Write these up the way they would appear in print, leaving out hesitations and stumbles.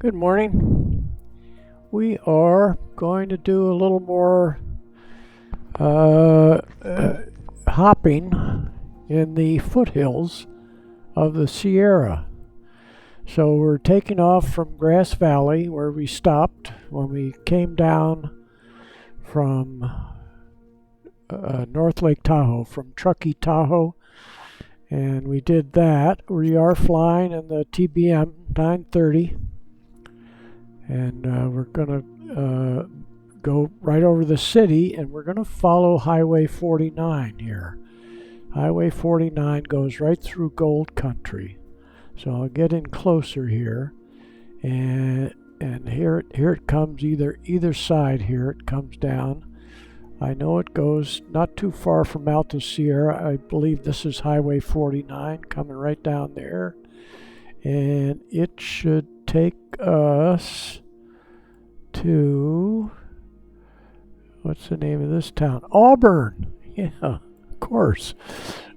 Good morning. We are going to do a little more hopping in the foothills of the Sierra. So we're taking off from Grass Valley, where we stopped when we came down from North Lake Tahoe, from Truckee, Tahoe. And we did that. We are flying in the TBM930. And we're going to go right over the city, and we're going to follow Highway 49 here. Highway 49 goes right through Gold Country. So I'll get in closer here, and here it comes, either side here it comes down. I know it goes not too far from Alta Sierra. I believe this is Highway 49 coming right down there, and it should take us to, what's the name of this town? Auburn. Yeah, of course,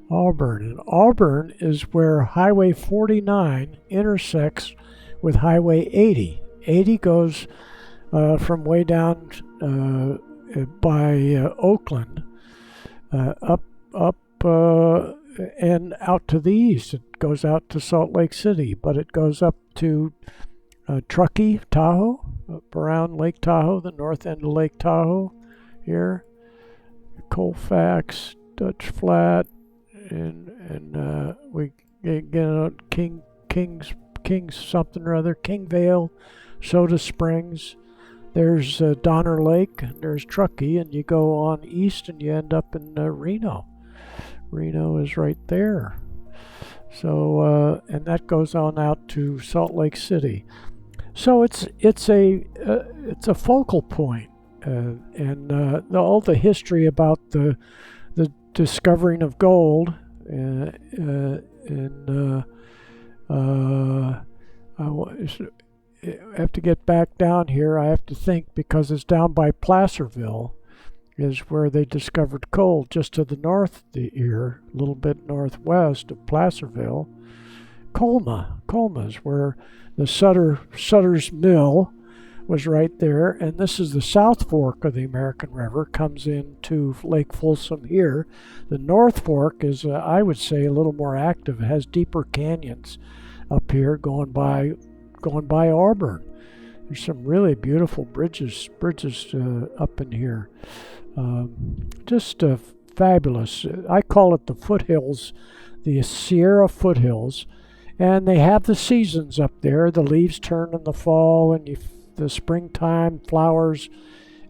Auburn. And Auburn is where Highway 49 intersects with Highway 80. 80 goes from way down by Oakland up and out to the east. It goes out to Salt Lake City, but it goes up to Truckee, Tahoe, up around Lake Tahoe, the north end of Lake Tahoe here, Colfax, Dutch Flat, and we get out King's something or other, King Vale, Soda Springs. There's Donner Lake, and there's Truckee, and you go on east and you end up in Reno. Reno is right there. So and that goes on out to Salt Lake City. So it's a focal point, and all the history about the discovering of gold, I have to get back down here. I have to think, because it's down by Placerville is where they discovered gold, just to the north here, a little bit northwest of Placerville. Coloma is where the Sutter's mill was right there, and this is the South Fork of the American River, comes into Lake Folsom here. The North Fork is, I would say, a little more active. It has deeper canyons up here going by Auburn. There's some really beautiful bridges up in here. Just fabulous. I call it the foothills, the Sierra foothills. And they have the seasons up there. The leaves turn in the fall, and the springtime flowers.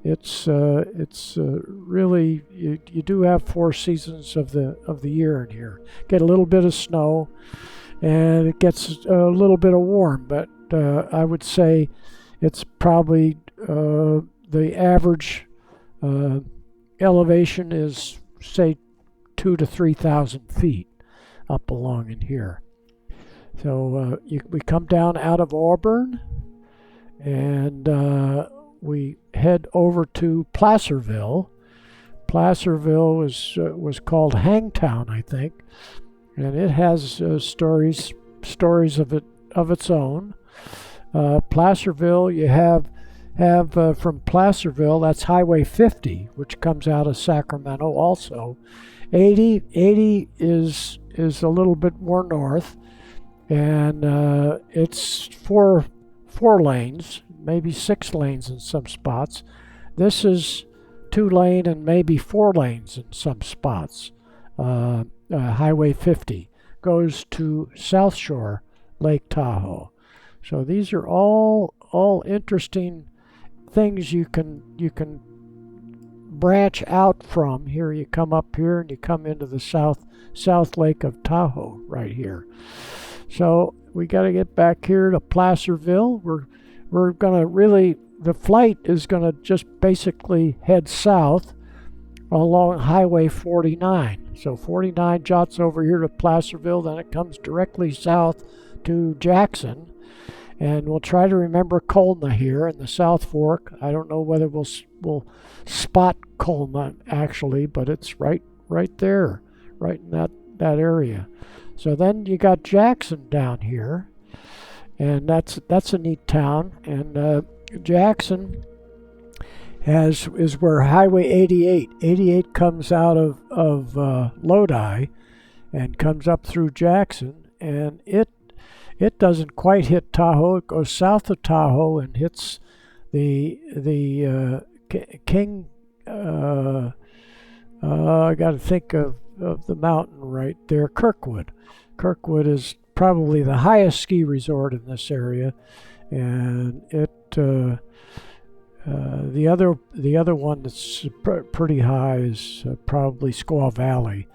It's really, you do have 4 seasons of the year in here. Get a little bit of snow, and it gets a little bit of warm. But I would say it's probably the average elevation is, say, 2,000 to 3,000 feet up along in here. So we come down out of Auburn, and we head over to Placerville. Placerville was called Hangtown, I think, and it has stories of its own. Placerville, you have from Placerville, that's Highway 50, which comes out of Sacramento also. 80 is a little bit more north. And it's four lanes, maybe 6 lanes in some spots. This is 2 lane and maybe 4 lanes in some spots. Highway 50 goes to South Shore, Lake Tahoe. So these are all interesting things you can branch out from. Here you come up here and you come into the South Lake of Tahoe right here. So we got to get back here to Placerville. We're going to really, the flight is going to just basically head south along Highway 49. So 49 jots over here to Placerville, then it comes directly south to Jackson. And we'll try to remember Coloma here in the South Fork. I don't know whether we'll spot Coloma actually, but it's right there, right in that area. So then you got Jackson down here, and that's a neat town. And Jackson is where Highway 88 comes out of Lodi and comes up through Jackson, and it doesn't quite hit Tahoe. It goes south of Tahoe and hits the King. I got to think of the mountain right there, Kirkwood. Kirkwood is probably the highest ski resort in this area, and the other one that's pretty high is probably Squaw Valley,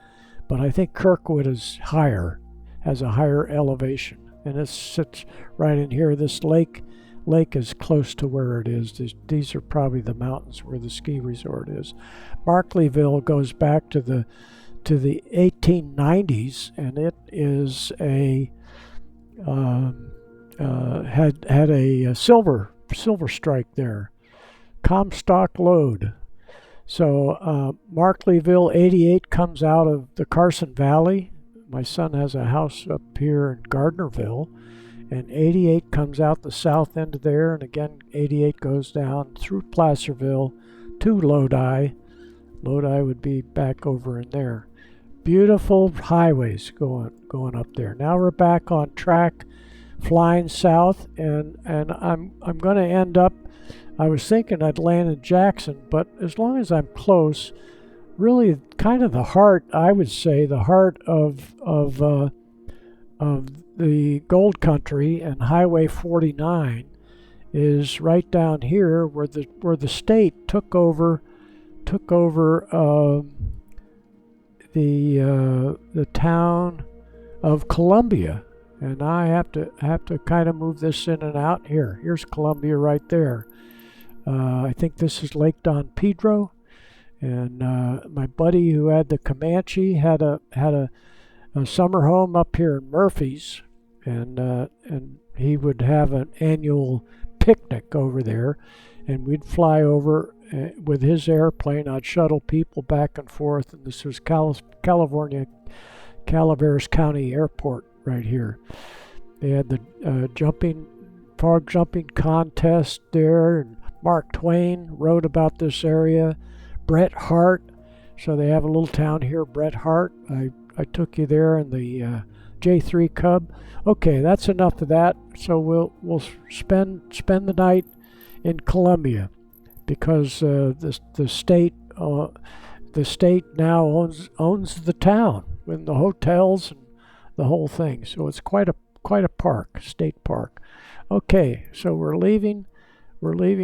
but I think Kirkwood is higher, has a higher elevation, and it sits right in here. This lake is close to where it is. These are probably the mountains where the ski resort is. Markleeville goes back to the 1890s, and it is had a silver strike there, Comstock Lode. So Markleeville 88 comes out of the Carson Valley. My son has a house up here in Gardnerville, and 88 comes out the south end of there, and again 88 goes down through Placerville to Lodi. Lodi would be back over in there. Beautiful highways going up there. Now we're back on track, flying south, and I'm going to end up. I was thinking I'd land in Jackson, but as long as I'm close, really kind of the heart, I would say, the heart of the gold country and Highway 49 is right down here where the state took over the town of Columbia, and I have to kind of move this in and out. Here's Columbia right there. I think this is Lake Don Pedro, and my buddy who had the Comanche had a summer home up here in Murphy's, and he would have an annual picnic over there, and we'd fly over with his airplane. I'd shuttle people back and forth, and this was California, Calaveras County Airport right here. They had the frog jumping contest there, and Mark Twain wrote about this area. Bret Hart, so they have a little town here, Bret Hart. I took you there in the J3 Cub. Okay, that's enough of that. So we'll spend the night in Columbia, because the state now owns the town with the hotels and the whole thing. So it's quite a park, state park. Okay, so we're leaving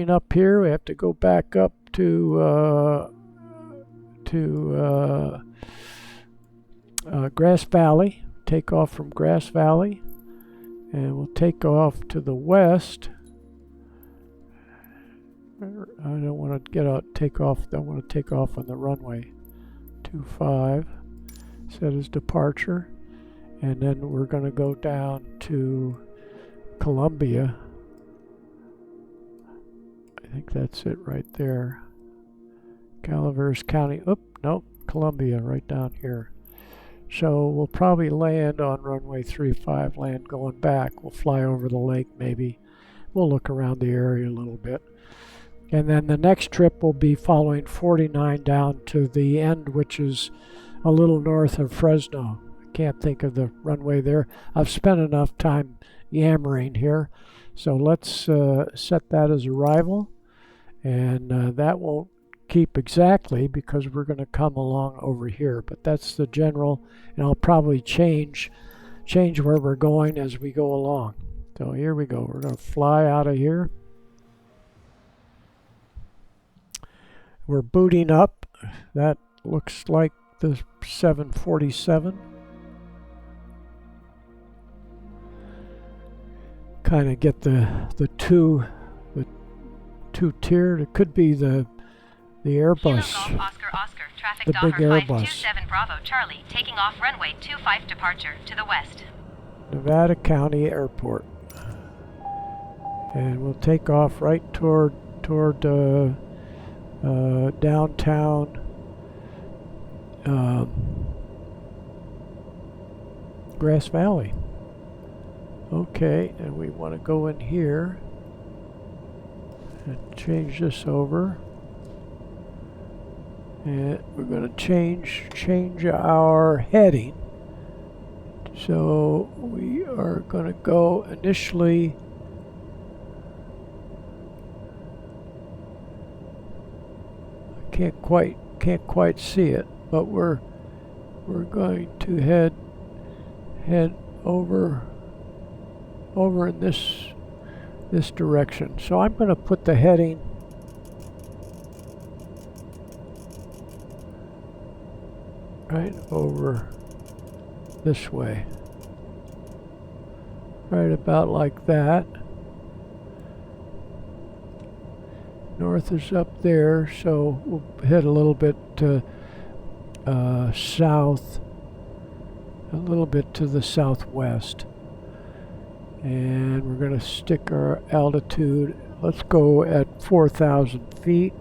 up here. We have to go back up to Grass Valley. Take off from Grass Valley, and we'll take off to the west. I don't want to take off. I want to take off on the runway 25. Set as departure, and then we're going to go down to Columbia. I think that's it right there. Calaveras County. Nope, Columbia right down here. So we'll probably land on runway 35, land going back. We'll fly over the lake maybe. We'll look around the area a little bit. And then the next trip will be following 49 down to the end, which is a little north of Fresno. I can't think of the runway there. I've spent enough time yammering here. So let's set that as arrival. And that won't keep exactly because we're going to come along over here. But that's the general, and I'll probably change where we're going as we go along. So here we go. We're going to fly out of here. We're booting up. That looks like the 747. Kind of get the two tiered. It could be the Airbus. Oscar, traffic the big Airbus. 527 Bravo Charlie, taking off runway 25 departure to the west. Nevada County Airport. And we'll take off right toward downtown Grass Valley. Okay, and we want to go in here and change this over. And we're going to change our heading. So we are going to go initially. I can't quite see it, but we're going to head over in this direction. So I'm going to put the heading right over this way, right about like that. North is up there, so we'll head a little bit south, a little bit to the southwest, and we're going to stick our altitude. Let's go at 4,000 feet.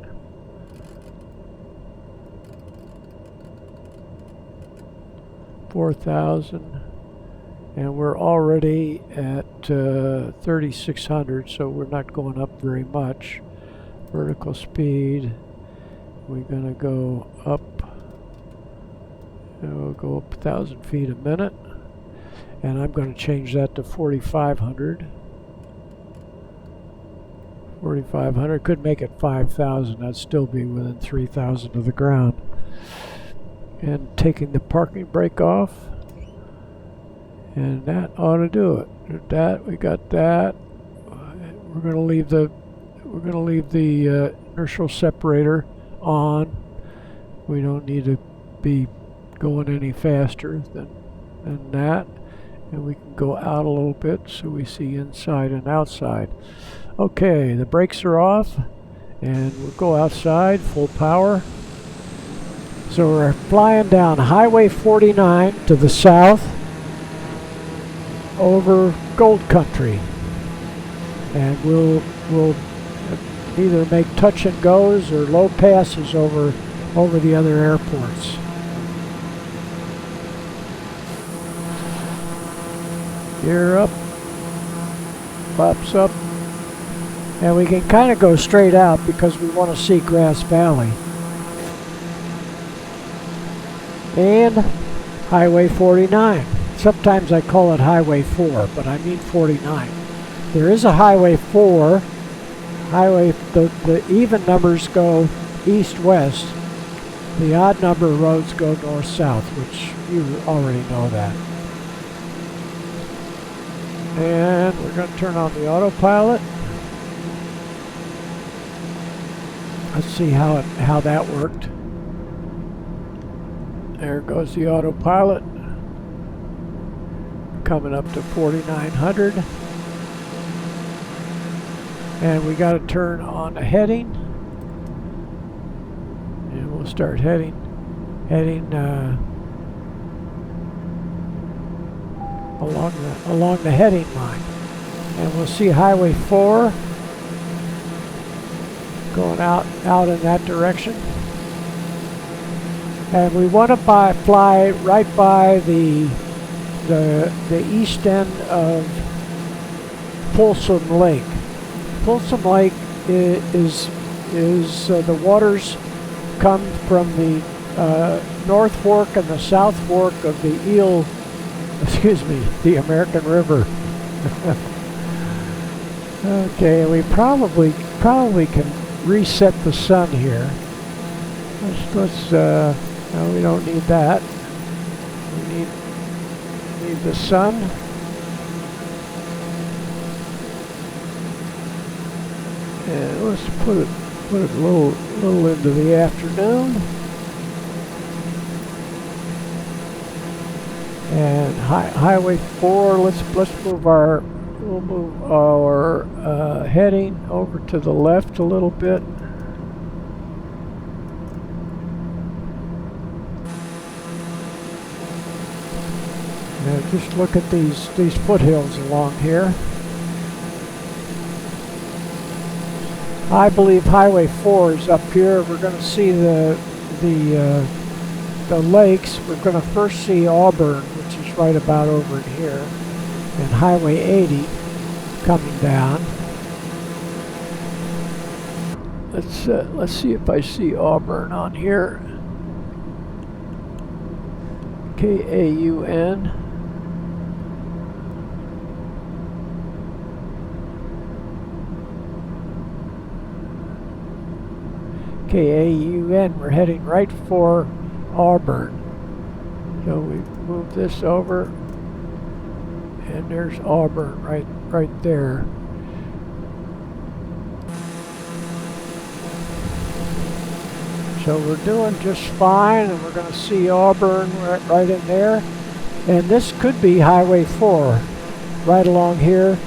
And we're already at 3,600, so we're not going up very much. Vertical speed, we're going to go up, and we'll go up 1,000 feet a minute, and I'm going to change that to 4,500. 4,500, could make it 5,000, that'd still be within 3,000 of the ground. And taking the parking brake off, and that ought to do it. We got that. We're going to leave the inertial separator on. We don't need to be going any faster than that, and we can go out a little bit so we see inside and outside. Okay, the brakes are off, and we'll go outside full power. So we're flying down Highway 49 to the south over Gold Country, and we'll either make touch and goes or low passes over the other airports. Gear up, flaps up, and we can kind of go straight out because we want to see Grass Valley. And Highway 49. Sometimes I call it Highway 4, but I mean 49. There is a Highway 4. The even numbers go east-west. The odd number roads go north-south, which you already know that. And we're going to turn on the autopilot. Let's see how that worked. There goes the autopilot. Coming up to 4,900. And we got to turn on the heading. And we'll start heading along the heading line. And we'll see Highway 4 going out in that direction. And we want to fly right by the east end of Folsom Lake. Folsom Lake is the waters come from the North Fork and the South Fork of the the American River. Okay, we probably can reset the sun here. No, we don't need that. We need the sun. And let's put it a little into the afternoon. And Highway 4. Let's move our heading over to the left a little bit. Now just look at these foothills along here. I believe Highway 4 is up here. We're going to see the lakes. We're going to first see Auburn, which is right about over in here. and Highway 80 coming down. Let's see if I see Auburn on here. Kaun. Kaun. We're heading right for Auburn. So we move this over, and there's Auburn right there. So we're doing just fine, and we're going to see Auburn right in there. And this could be Highway 4 right along here.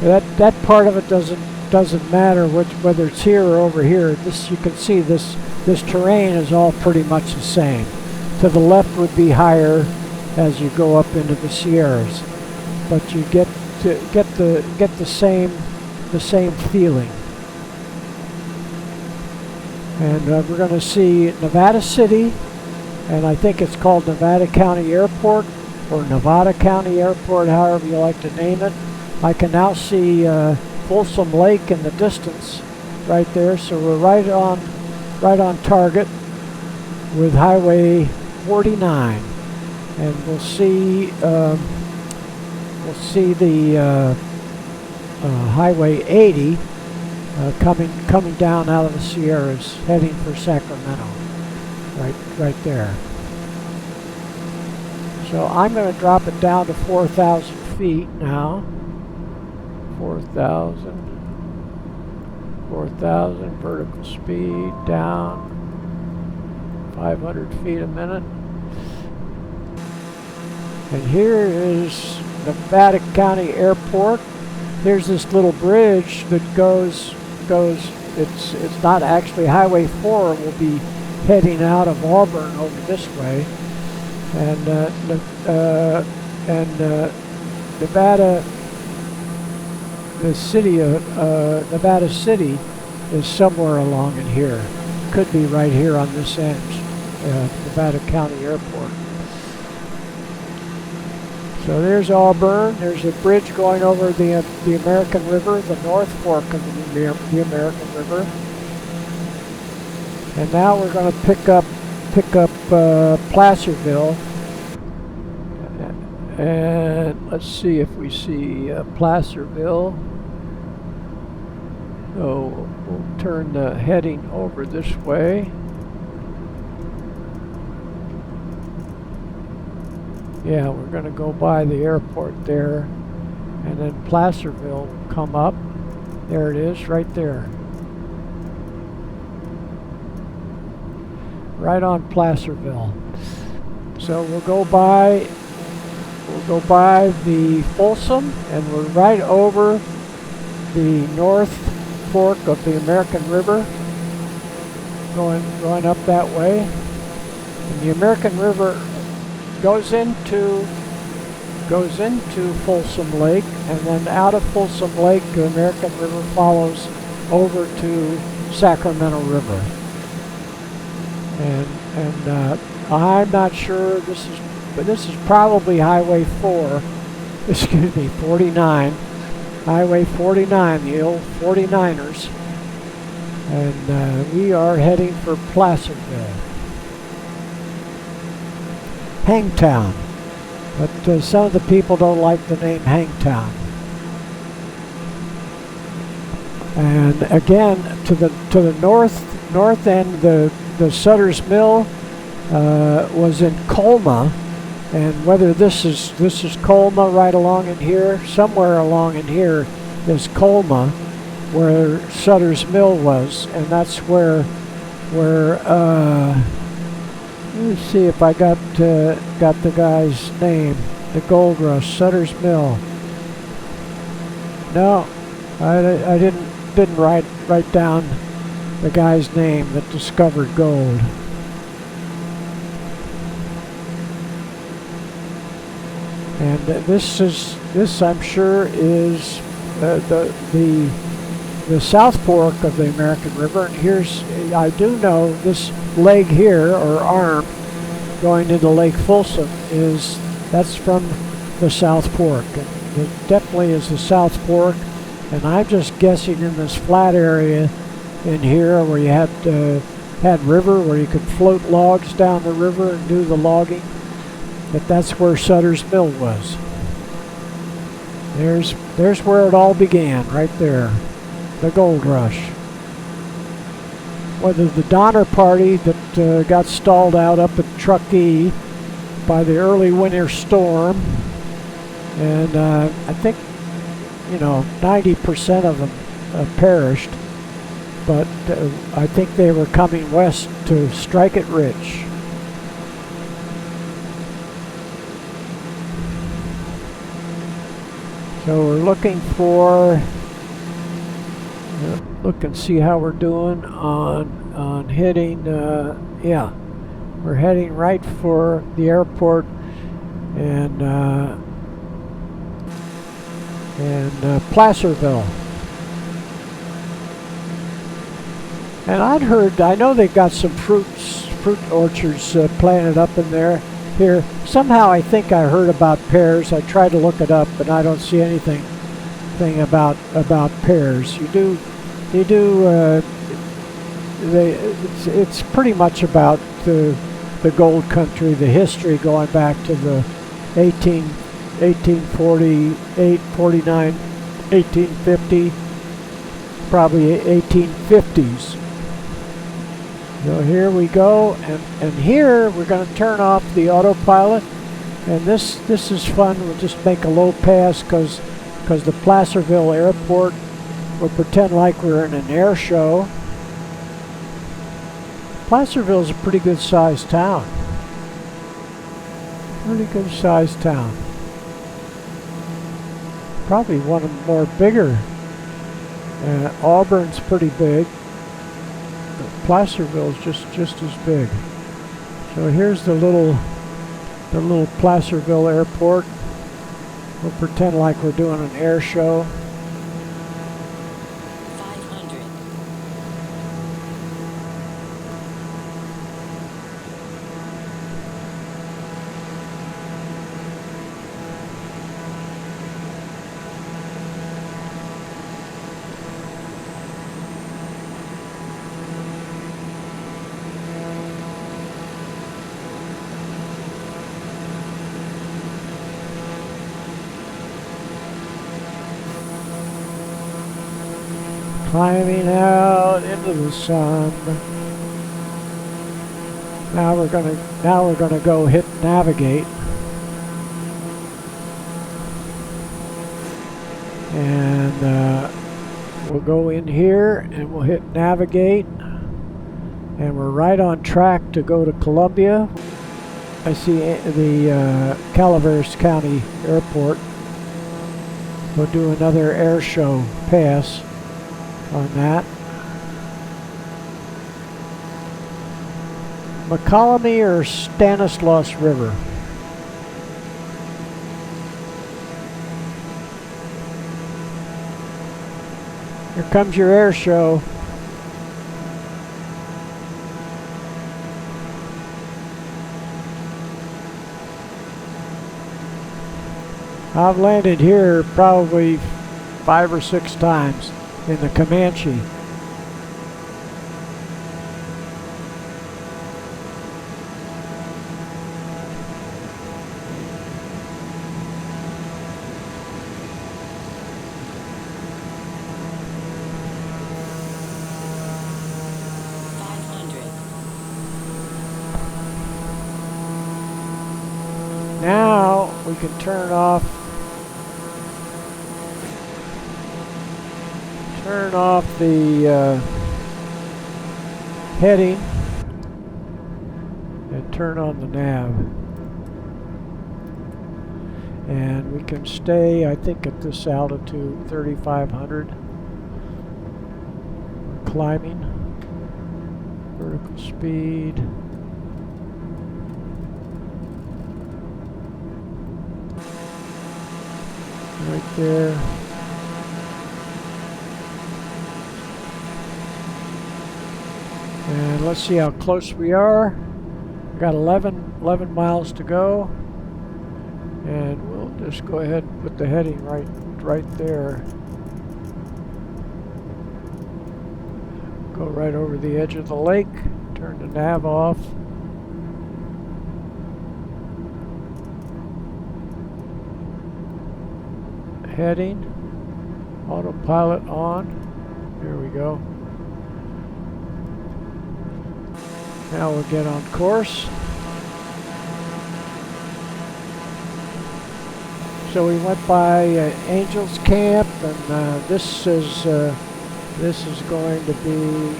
That part of it doesn't matter whether it's here or over here. This, you can see this terrain is all pretty much the same. To the left would be higher as you go up into the Sierras, but you get the same feeling. And we're going to see Nevada City, and I think it's called Nevada County Airport, or Nevada County Airport, however you like to name it. I can now see Folsom Lake in the distance right there, so we're right on target with Highway 49, and we'll see the Highway 80 coming down out of the Sierras, heading for Sacramento, right there. So I'm going to drop it down to 4,000 feet now. 4,000 vertical speed down 500 feet a minute. And here is Nevada County Airport. There's this little bridge that goes. It's not actually Highway 4. Will be heading out of Auburn over this way, and Nevada. The city of Nevada City is somewhere along in here. Could be right here on this end, Nevada County Airport. So there's Auburn. There's a bridge going over the American River, the North Fork of the American River. And now we're going to pick up Placerville. And let's see if we see Placerville. So we'll turn the heading over this way. Yeah, we're going to go by the airport there, and then Placerville will come up. There it is, right there. Right on Placerville. So we'll go by the Folsom, and we're right over the North Fork of the American River, going up that way. And the American River goes into Folsom Lake, and then out of Folsom Lake, the American River follows over to Sacramento River. And I'm not sure but this is probably Highway 4, excuse me, 49, Highway 49, the old 49ers, and we are heading for Placerville. Hangtown, but some of the people don't like the name Hangtown. And again, to the north end, the Sutter's Mill was in Coloma. And whether this is Coloma right along in here, somewhere along in here is Coloma, where Sutter's Mill was, and that's where let me see if I got the guy's name, the Gold Rush, Sutter's Mill. No, I didn't write down the guy's name that discovered gold. And this I'm sure is the South Fork of the American River. And I do know this leg here, or arm, going into Lake Folsom, that's from the South Fork. It definitely is the South Fork, and I'm just guessing in this flat area in here where you had river, where you could float logs down the river and do the logging, that's where Sutter's Mill was. There's where it all began, right there, the gold rush. Whether the Donner Party that got stalled out up at Truckee by the early winter storm, and I think 90% of them perished, but I think they were coming west to strike it rich. So we're looking for, look and see how we're doing on hitting, yeah, we're heading right for the airport and Placerville. And I know they've got some fruit orchards planted up in there. Here, somehow I think I heard about pears. I tried to look it up, but I don't see anything about pears. It's pretty much about the gold country, the history going back to the 1848, 49, 1850, probably 1850s. So here we go, and here we're going to turn off the autopilot, and this is fun. We'll just make a low pass because the Placerville airport, we'll pretend like we're in an air show. Placerville's a pretty good sized town. Pretty good sized town. Probably one of the more bigger. Auburn's pretty big. Placerville's just as big. So here's the little Placerville airport. We'll pretend like we're doing an air show. 500. Climbing out into the sun. Now we're gonna go hit navigate. And we'll go in here and we'll hit navigate. And we're right on track to go to Columbia. I see the Calaveras County Airport. We'll do another air show pass on that. McCollum or Stanislaus River. Here comes your air show. I've landed here probably 5 or 6 times in the Comanche. Now we can turn off the heading and turn on the nav, and we can stay, I think, at this altitude 3,500. We're climbing, vertical speed. Right there. And let's see how close we are. We've got 11 miles to go. And just go ahead and put the heading right there. Go right over the edge of the lake, turn the nav off. Heading, autopilot on. There we go. Now we'll get on course. So we went by Angels Camp, and this is going to be,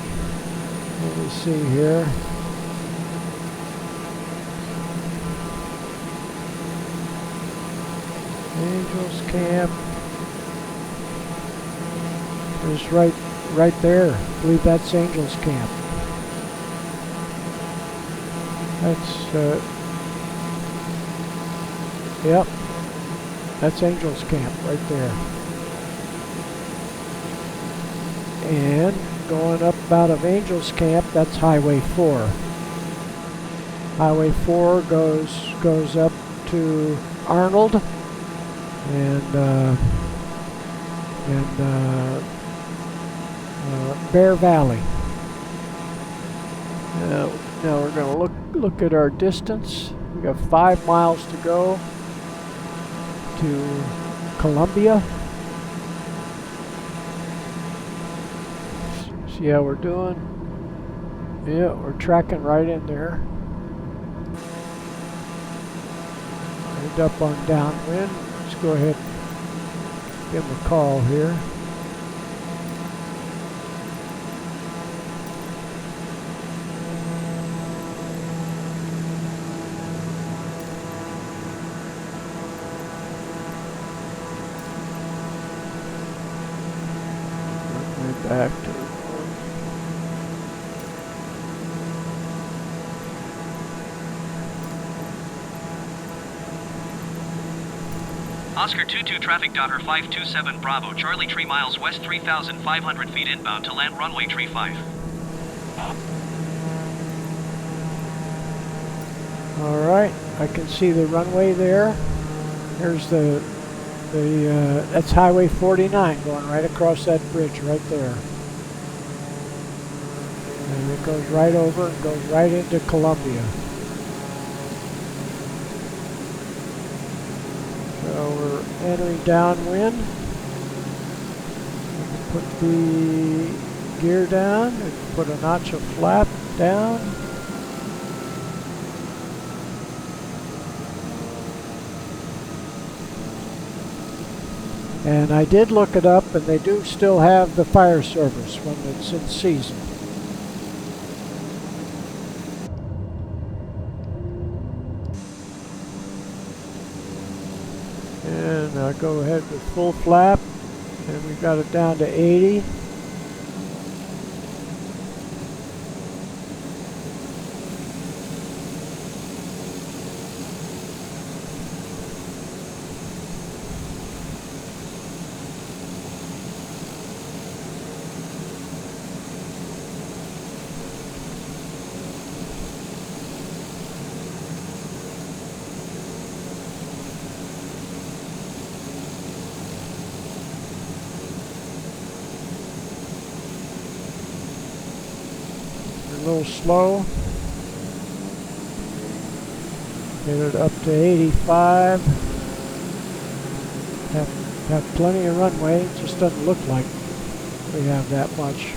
let me see here. Angels Camp is right there. I believe that's Angels Camp. That's yep. That's Angels Camp right there. And going up out of Angels Camp, that's Highway 4. Highway 4 goes up to Arnold and Bear Valley. Now we're going to look at our distance. We got 5 miles to go to Columbia. See how we're doing? Yeah, we're tracking right in there. End up on downwind. Let's go ahead and give him a call here. Back to Oscar 22 traffic daughter 527 Bravo Charlie 3 miles west 3,500 feet inbound to land runway 35. All right, I can see the runway there. There's that's Highway 49 going right across that bridge right there. And it goes right over and goes right into Columbia. So we're entering downwind. Put the gear down and put a notch of flap down. And I did look it up, and they do still have the fire service when it's in season. And I'll go ahead with full flap, and we've got it down to 80. A little slow. Get it up to 85. Have plenty of runway. It just doesn't look like we have that much.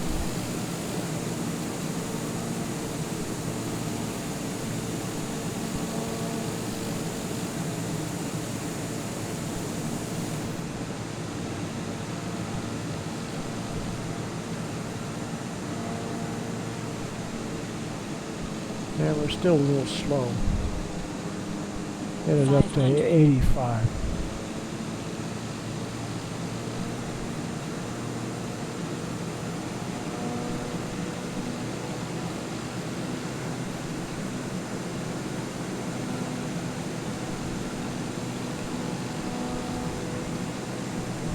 Yeah, we're still a little slow. Get it up to 85.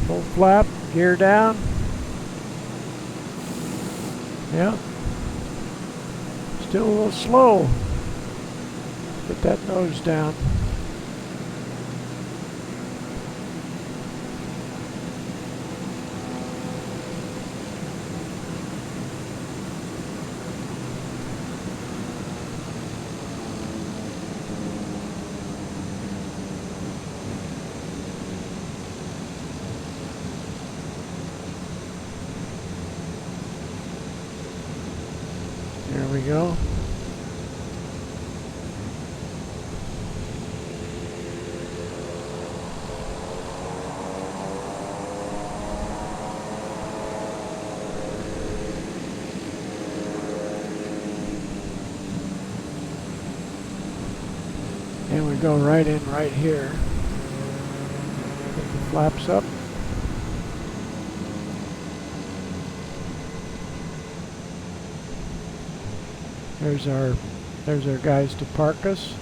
Full flap, gear down. Yeah. Still a little slow. Get that nose down. There we go. And we go right in right here. Put the flaps up. There's our guys to park us.